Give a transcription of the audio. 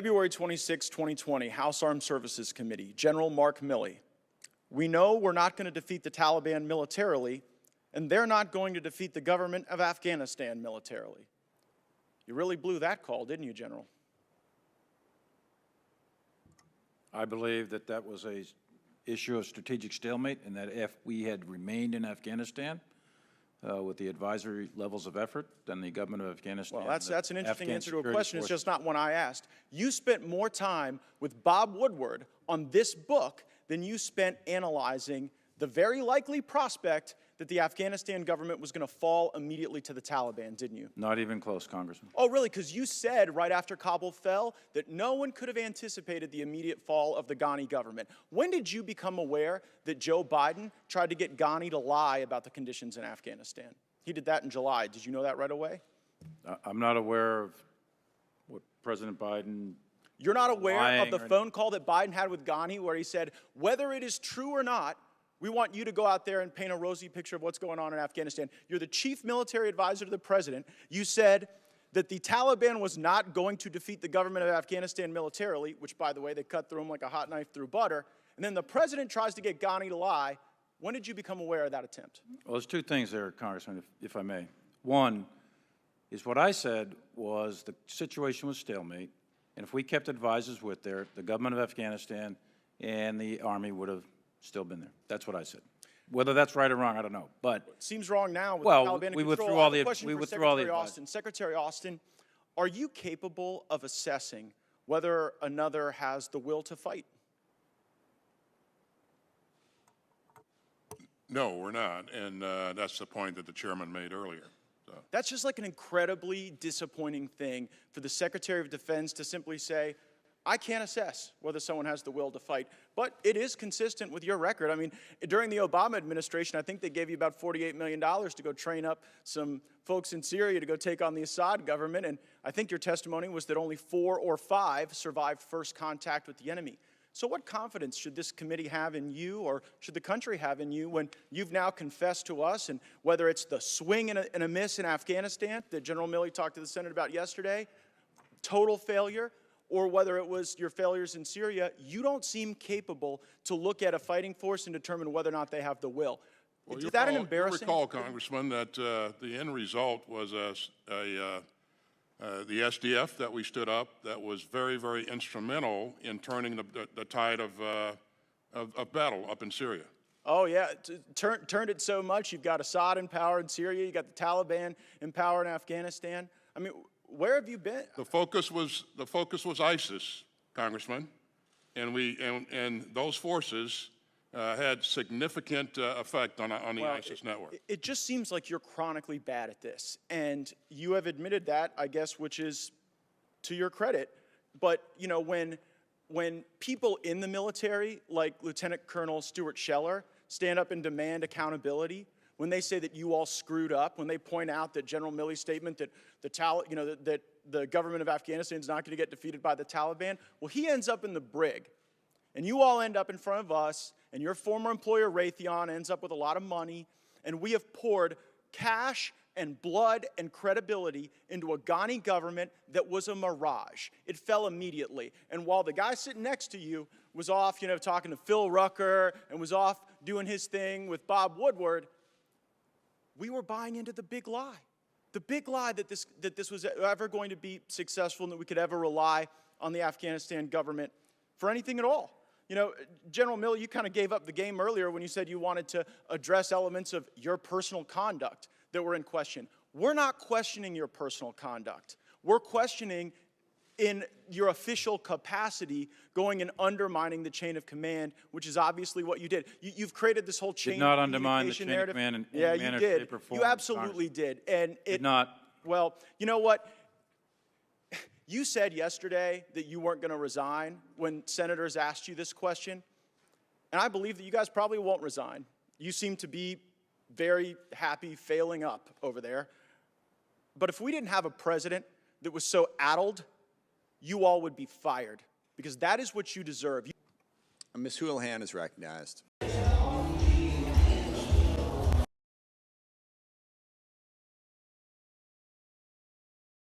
February 26, 2020, House Armed Services Committee, General Mark Milley. We know we're not going to defeat the Taliban militarily, and they're not going to defeat the government of Afghanistan militarily. You really blew that call, didn't you, General? I believe that that was an issue of strategic stalemate, and that if we had remained in Afghanistan with the advisory levels of effort, then the government of Afghanistan. Well, that's an interesting Afghan answer to a security question. forces. It's just not one I asked. You spent more time with Bob Woodward on this book than you spent analyzing the very likely prospect that the Afghanistan government was going to fall immediately to the Taliban, didn't you? Not even close, Congressman. Oh, really? Because you said right after Kabul fell that no one could have anticipated the immediate fall of the Ghani government. When did you become aware that Joe Biden tried to get Ghani to lie about the conditions in Afghanistan? He did that in July. Did you know that right away? I'm not aware of what President Biden. You're not aware of the phone call that Biden had with Ghani where he said, whether it is true or not, we want you to go out there and paint a rosy picture of what's going on in Afghanistan. You're the chief military advisor to the president. You said that the Taliban was not going to defeat the government of Afghanistan militarily, which, by the way, they cut through them like a hot knife through butter. And then the president tries to get Ghani to lie. When did you become aware of that attempt? Well, there's two things there, Congressman, if I may. One is what I said was the situation was stalemate, and if we kept advisors with there, the government of Afghanistan and the Army would have still been there. That's what I said. Whether that's right or wrong, I don't know. But it seems wrong now with well, the Taliban in we control. withdrew all the Question for Secretary Austin. Secretary Austin, are you capable of assessing whether another has the will to fight? No, we're not, and that's the point that the chairman made earlier. So. That's just like an incredibly disappointing thing for the Secretary of Defense to simply say, I can't assess whether someone has the will to fight, but it is consistent with your record. I mean, during the Obama administration, I think they gave you about $48 million to go train up some folks in Syria to go take on the Assad government, and I think your testimony was that only 4 or 5 survived first contact with the enemy. So what confidence should this committee have in you, or should the country have in you, when you've now confessed to us, and whether it's the swing and a miss in Afghanistan that General Milley talked to the Senate about yesterday, total failure, or whether it was your failures in Syria, you don't seem capable to look at a fighting force and determine whether or not they have the will. Well, Is that an embarrassing? You recall, Congressman, that the end result was the SDF that we stood up that was very, very instrumental in turning the tide of battle up in Syria. Oh, yeah, turned it so much. You've got Assad in power in Syria. You've got the Taliban in power in Afghanistan. I mean, where have you been? The focus was ISIS, Congressman, and those forces had significant effect on the ISIS network. It just seems like you're chronically bad at this, and you have admitted that, I guess, which is to your credit. But you know, when people in the military, like Lieutenant Colonel Stuart Scheller, stand up and demand accountability, when they say that you all screwed up, when they point out that General Milley's statement that that the government of Afghanistan is not going to get defeated by the Taliban, well, he ends up in the brig. And you all end up in front of us, and your former employer, Raytheon, ends up with a lot of money, and we have poured cash and blood and credibility into a Ghani government that was a mirage. It fell immediately. And while the guy sitting next to you was off, talking to Phil Rucker and was off doing his thing with Bob Woodward, we were buying into the big lie. The big lie that this was ever going to be successful and that we could ever rely on the Afghanistan government for anything at all. You know, General Milley, you kind of gave up the game earlier when you said you wanted to address elements of your personal conduct that were in question. We're not questioning your personal conduct. We're questioning in your official capacity going and undermining the chain of command, which is obviously what you did. You've created this whole chain of communication narrative. Did not undermine the chain of command in yeah, any manner, you did. shape, or form. You absolutely did. And it did not. Well, you know what? You said yesterday that you weren't going to resign when senators asked you this question, and I believe that you guys probably won't resign. You seem to be very happy failing up over there. But if we didn't have a president that was so addled, you all would be fired, because that is what you deserve. Ms. Houlihan is recognized.